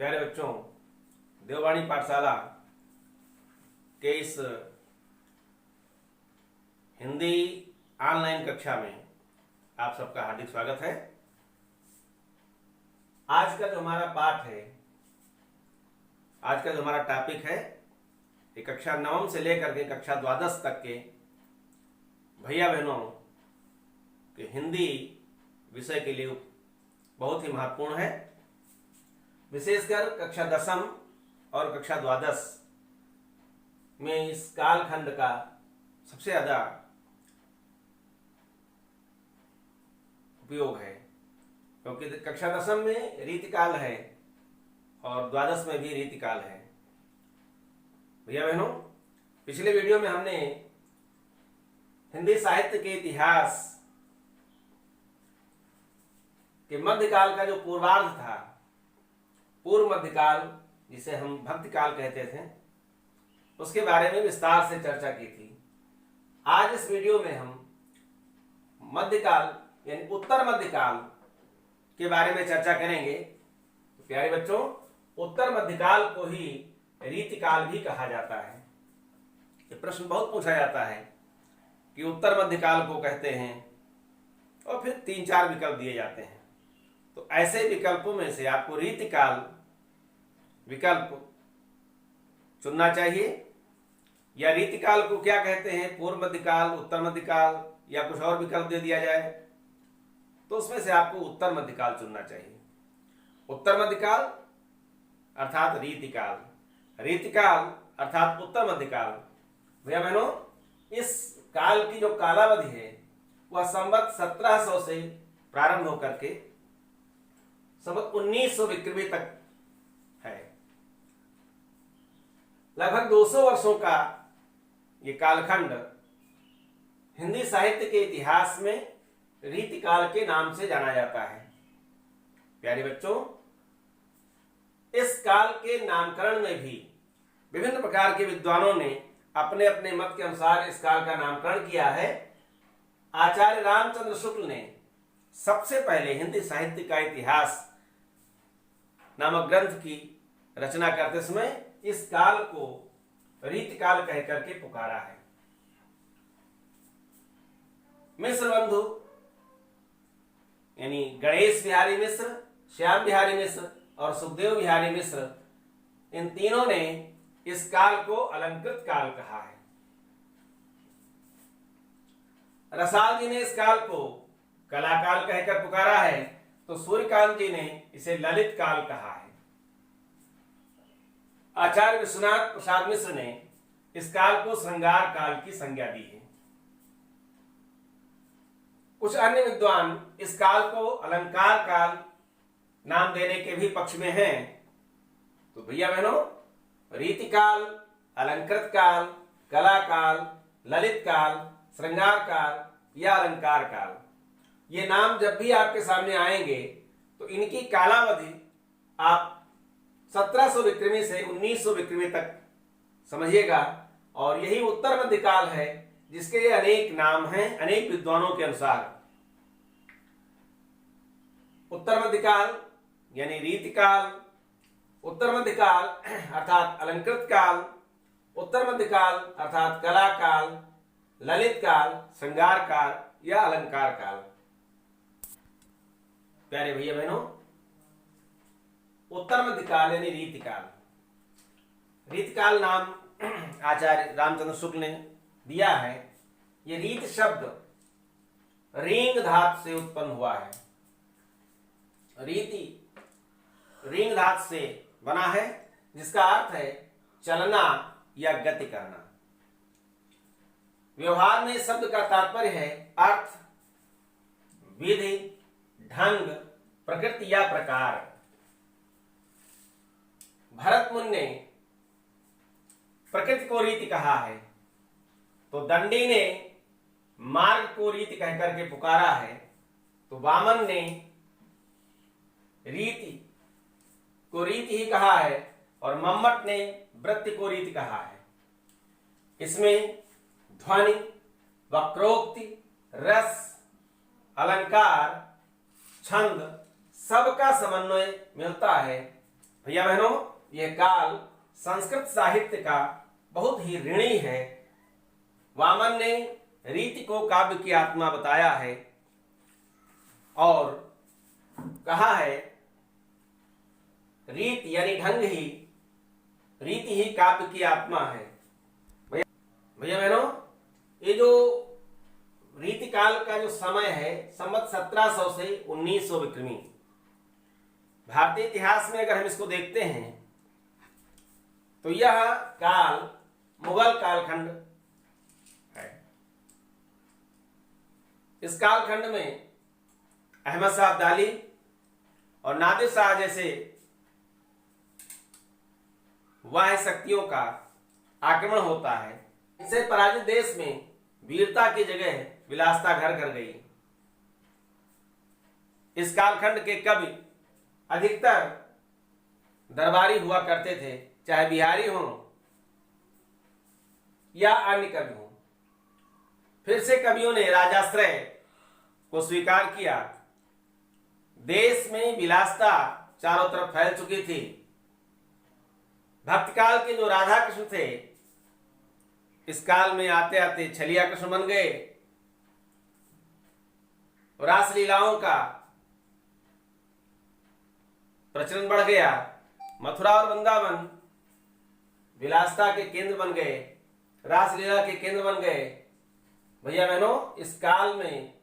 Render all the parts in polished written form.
प्यारे बच्चों, देववाणी पाठशाला के इस हिंदी ऑनलाइन कक्षा में आप सबका हार्दिक स्वागत है। आज का जो हमारा पाठ है, आज का जो हमारा टॉपिक है, ये कक्षा 9 से लेकर के कक्षा 12 तक के भैया बहनों के हिंदी विषय के लिए बहुत ही महत्वपूर्ण है। विशेषकर कक्षा 10 और कक्षा 12 में इस कालखंड का सबसे ज्यादा उपयोग है, क्योंकि कक्षा 10 में रीतिकाल है और 12 में भी रीतिकाल है। भैया बहनों, पिछले वीडियो में हमने हिंदी साहित्य के इतिहास के मध्यकाल का जो पूर्वार्ध था, पूर्व मध्यकाल जिसे हम भक्तिकाल कहते थे, उसके बारे में विस्तार से चर्चा की थी। आज इस वीडियो में हम मध्यकाल यानी उत्तर मध्यकाल के बारे में चर्चा करेंगे। तो प्यारे बच्चों, उत्तर मध्यकाल को ही रीतिकाल भी कहा जाता है। ये प्रश्न बहुत पूछा जाता है कि उत्तर मध्यकाल को कहते हैं, और फिर 3-4 विकल्प दिए जाते हैं। तो ऐसे विकल्पों में से आपको रीतिकाल विकल्प चुनना चाहिए, या रीतिकाल को क्या कहते हैं, पूर्व मध्यकाल, उत्तर मध्यकाल, या कुछ और विकल्प दे दिया जाए तो उसमें से आपको उत्तर मध्यकाल चुनना चाहिए। उत्तर मध्यकाल अर्थात रीतिकाल, रीतिकाल अर्थात उत्तर मध्यकाल। भैया बहनों, इस काल की जो कालावधि है वह संवत 1700 से प्रारंभ होकर के संवत 1900 विक्रमी तक है। लगभग 200 वर्षों का ये कालखंड हिंदी साहित्य के इतिहास में रीतिकाल के नाम से जाना जाता है। प्यारे बच्चों, इस काल के नामकरण में भी विभिन्न प्रकार के विद्वानों ने अपने अपने मत के अनुसार इस काल का नामकरण किया है। आचार्य रामचंद्र शुक्ल ने सबसे पहले हिंदी साहित्य का इतिहास नामक ग्रंथ की रचना करते समय इस काल को रीतिकाल कह करके पुकारा है। मिश्र बंधु यानी गणेश बिहारी मिश्र, श्याम बिहारी मिश्र और सुखदेव बिहारी मिश्र, इन तीनों ने इस काल को अलंकृत काल कहा है। रसाल जी ने इस काल को कलाकाल कहकर पुकारा है, तो सूर्यकांत जी ने इसे ललित काल कहा है। आचार्य विश्वनाथ प्रसाद मिश्र ने इस काल को श्रृंगार काल की संज्ञा दी है। कुछ अन्य विद्वान इस काल को अलंकार काल नाम देने के भी पक्ष में हैं। तो भैया बहनों, रीतिकाल, अलंकृत काल, कला काल, ललित काल, श्रृंगार काल या अलंकार काल, ये नाम जब भी आपके सामने आएंगे तो इनकी कालावधि आप 1700 विक्रमी से 1900 विक्रमी तक समझिएगा। और यही उत्तर मध्यकाल है, जिसके अनेक नाम हैं अनेक विद्वानों के अनुसार। उत्तर मध्यकाल यानी रीतिकाल, उत्तर मध्यकाल अर्थात अलंकृत काल, उत्तर मध्यकाल अर्थात कला काल, ललित काल, श्रृंगार काल या अलंकार काल। प्यारे भैया बहनों, उत्तर मध्यकाल यानी रीतिकाल, रीतिकाल नाम आचार्य रामचंद्र शुक्ल ने दिया है। ये रीत शब्द रींग धातु से उत्पन्न हुआ है। रीति रींग धातु से बना है, जिसका अर्थ है चलना या गति करना। व्यवहार में शब्द का तात्पर्य है अर्थ, विधि, ढंग, प्रकृति या प्रकार। भरत मुनि ने प्रकृति को रीति कहा है, तो दंडी ने मार्ग को रीति कहकर के पुकारा है, तो वामन ने रीति को रीति ही कहा है, और मम्मट ने वृत्ति को रीति कहा है। इसमें ध्वनि, वक्रोक्ति, रस, अलंकार, छंद सबका समन्वय मिलता है। भैया बहनों, यह काल संस्कृत साहित्य का बहुत ही ऋणी है। वामन ने रीति को काव्य की आत्मा बताया है और कहा है रीति यानी ढंग ही, रीति ही काव्य की आत्मा है। भैया बहनों, ये जो रीति काल का जो समय है संवत 1700 से 1900 विक्रमी, भारतीय इतिहास में अगर हम इसको देखते हैं तो यह काल मुगल कालखंड है। इस कालखंड में अहमद शाह अब्दाली और नादिर शाह जैसे वाह्य शक्तियों का आक्रमण होता है। इससे पराजित देश में वीरता की जगह विलासता घर कर गई। इस कालखंड के कवि अधिकतर दरबारी हुआ करते थे, चाहे बिहारी हो या अन्य कवि हो। फिर से कवियों ने राजाश्रय को स्वीकार किया। देश में विलासता चारों तरफ फैल चुकी थी। भक्तकाल के जो राधा कृष्ण थे इस काल में आते आते छलिया कृष्ण बन गए। रासलीलाओं का प्रचलन बढ़ गया। मथुरा और वृंदावन विलासता के केंद्र बन गए, रासलीला के केंद्र बन गए। भैया बहनों, इस काल में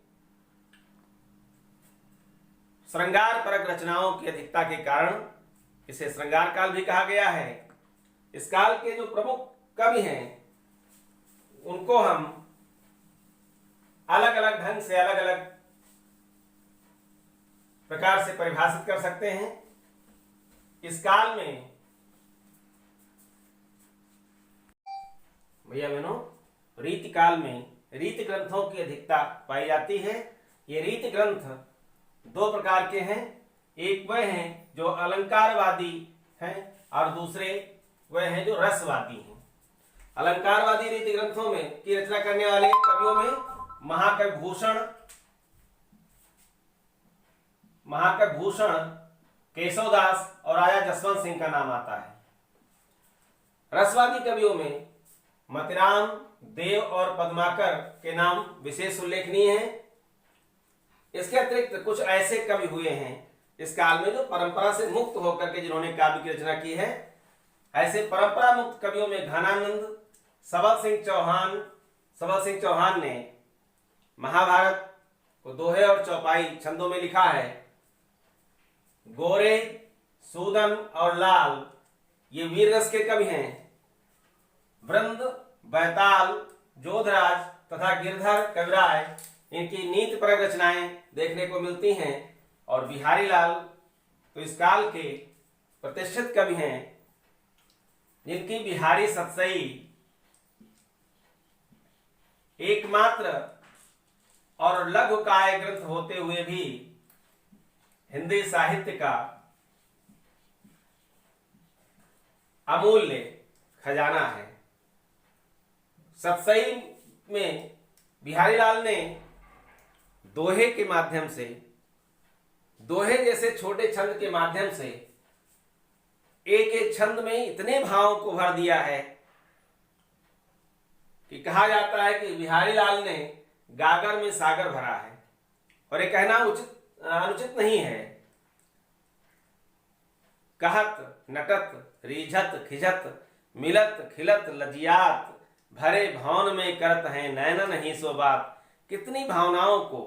श्रृंगार परक रचनाओं की अधिकता के कारण इसे श्रृंगार काल भी कहा गया है। इस काल के जो प्रमुख कवि हैं उनको हम अलग अलग ढंग से, अलग अलग प्रकार से परिभाषित कर सकते हैं। इस काल में भैया बहनों, रीति काल में रीति ग्रंथों की अधिकता पाई जाती है। ये रीति ग्रंथ दो प्रकार के हैं। एक वह हैं जो अलंकारवादी हैं और दूसरे वह हैं जो रसवादी हैं। अलंकारवादी रीति ग्रंथों में की रचना करने वाले कवियों में महाकवि भूषण, केशवदास और राजा जसवंत सिंह का नाम आता है। रसवादी कवियों में मतिराम, देव और पद्माकर के नाम विशेष उल्लेखनीय हैं। इसके अतिरिक्त कुछ ऐसे कवि हुए हैं इस काल में जो परंपरा से मुक्त होकर के जिन्होंने काव्य की रचना की है। ऐसे परंपरा मुक्त कवियों में घनानंद, सबल सिंह चौहान ने महाभारत को दोहे और चौपाई छंदों में लिखा है। गोरे, सूदन और लाल ये वीर रस के कवि हैं। वृंद, बैताल, जोधराज तथा गिरधर कविराय इनकी नीति परक रचनाएं देखने को मिलती हैं। और बिहारी लाल तो इस काल के प्रतिष्ठित कवि हैं जिनकी बिहारी सतसई एकमात्र और लघु काव्य ग्रंथ होते हुए भी हिंदी साहित्य का अमूल्य खजाना है। सतसई में बिहारी लाल ने दोहे के माध्यम से, दोहे जैसे छोटे छंद के माध्यम से एक एक छंद में इतने भावों को भर दिया है कि कहा जाता है कि बिहारी लाल ने गागर में सागर भरा है। और ये कहना अनुचित नहीं है। कहत, नटत, रीझत, खिझत, मिलत, खिलत, लजियात, भरे भवन में करत हैं नैना नहीं सो बात। कितनी भावनाओं को,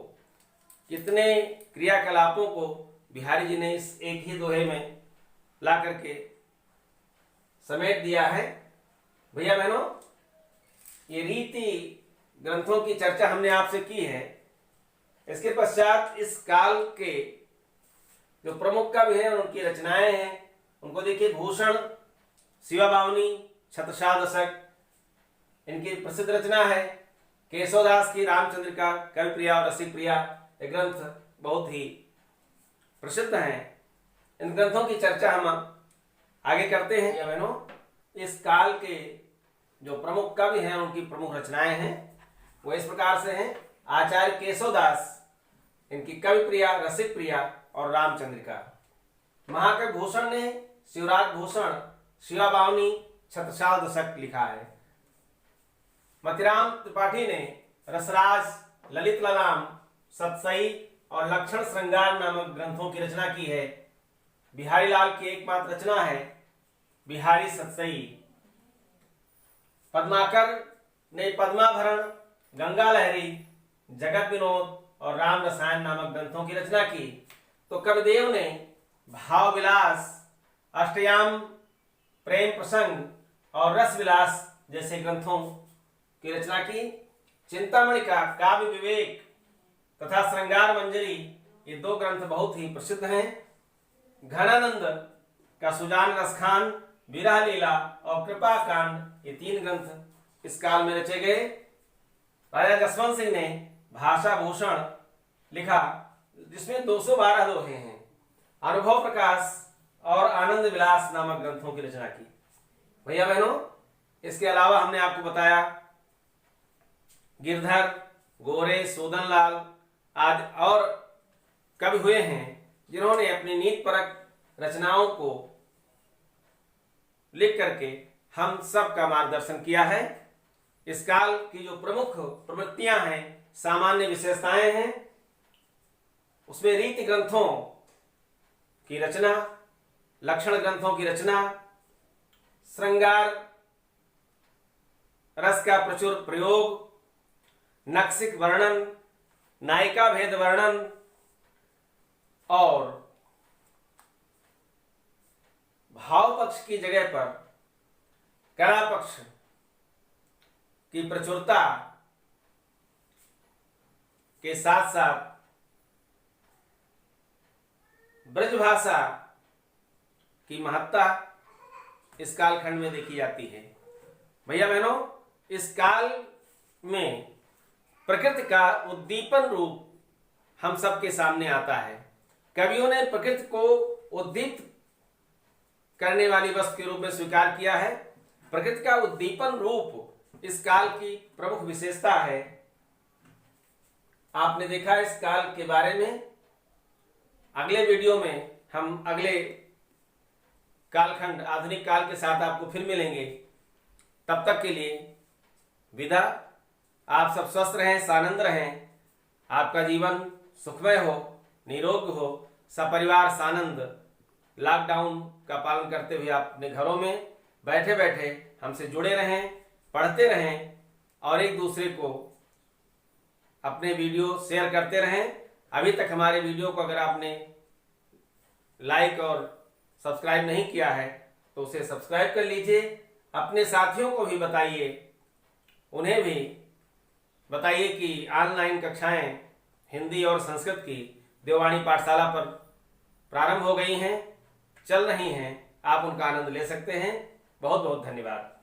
कितने क्रियाकलापों को बिहारी जी ने इस एक ही दोहे में ला करके समेट दिया है। भैया बहनों, ये रीति ग्रंथों की चर्चा हमने आपसे की है। इसके पश्चात इस काल के जो प्रमुख कवि हैं उनकी रचनाएं हैं उनको देखिए। भूषण, शिवा बावनी, छत्रसाल दशक इनकी प्रसिद्ध रचना है। केशवदास की रामचंद्रिका, कवि प्रिया और रसिक प्रिया ये ग्रंथ बहुत ही प्रसिद्ध हैं। इन ग्रंथों की चर्चा हम आगे करते हैं। बहनों, इस काल के जो प्रमुख कवि हैं उनकी प्रमुख रचनाएं हैं वो इस प्रकार से हैं। आचार्य केशवदास, इनकी कवि प्रिया, रसिक प्रिया और रामचंद्रिका। महाकवि भूषण ने शिवराज भूषण शिवाबावनी छत्रसाल दशक लिखा है। मतिराम त्रिपाठी ने रसराज, ललित ललाम, सतसई और लक्षण श्रृंगार नामक ग्रंथों की रचना की है। बिहारी लाल की एकमात्र रचना है बिहारी सतसई। पद्माकर ने पद्माभरण, गंगा लहरी, जगत विनोद और राम रसायन नामक ग्रंथों की रचना की। तो कविदेव ने भाव विलास, अष्टयाम, प्रेम प्रसंग और रस विलास जैसे ग्रंथों की रचना की। चिंतामणि का काव्य विवेक तथा श्रृंगार मंजरी ये दो ग्रंथ बहुत ही प्रसिद्ध हैं। घनानंद का सुजान रसखान, विरह लीला और कृपा कांड ये तीन ग्रंथ इस काल में रचे गए। राजा जसवंत सिंह ने भाषा भूषण लिखा जिसमें 212 दोहे हैं। अनुभव प्रकाश और आनंद विलास नामक ग्रंथों की रचना की। भैया बहनों, इसके अलावा हमने आपको बताया गिरधर, गोरे, सोदनलाल आदि और कवि हुए हैं जिन्होंने अपनी नीतिपरक रचनाओं को लिख करके हम सब का मार्गदर्शन किया है। इस काल की जो प्रमुख प्रवृत्तियां हैं, सामान्य विशेषताएं हैं, उसमें रीति ग्रंथों की रचना, लक्षण ग्रंथों की रचना, श्रृंगार रस का प्रचुर प्रयोग, नक्सिक वर्णन, नायिका भेद वर्णन और भाव पक्ष की जगह पर कला पक्ष की प्रचुरता के साथ साथ ब्रजभाषा की महत्ता इस कालखंड में देखी जाती है। भैया बहनों, इस काल में प्रकृति का उद्दीपन रूप हम सबके सामने आता है। कवियों ने प्रकृति को उद्दीप्त करने वाली वस्तु के रूप में स्वीकार किया है। प्रकृति का उद्दीपन रूप इस काल की प्रमुख विशेषता है। आपने देखा इस काल के बारे में। अगले वीडियो में हम अगले कालखंड आधुनिक काल के साथ आपको फिर मिलेंगे। तब तक के लिए विदा। आप सब स्वस्थ रहें, सानंद रहें, आपका जीवन सुखमय हो, निरोग हो, सपरिवार सानंद। लॉकडाउन का पालन करते हुए आप अपने घरों में बैठे बैठे हमसे जुड़े रहें, पढ़ते रहें और एक दूसरे को अपने वीडियो शेयर करते रहें। अभी तक हमारे वीडियो को अगर आपने लाइक और सब्सक्राइब नहीं किया है तो उसे सब्सक्राइब कर लीजिए। अपने साथियों को भी बताइए, उन्हें भी बताइए कि ऑनलाइन कक्षाएं हिंदी और संस्कृत की देववाणी पाठशाला पर प्रारंभ हो गई हैं, चल रही हैं। आप उनका आनंद ले सकते हैं। बहुत बहुत धन्यवाद।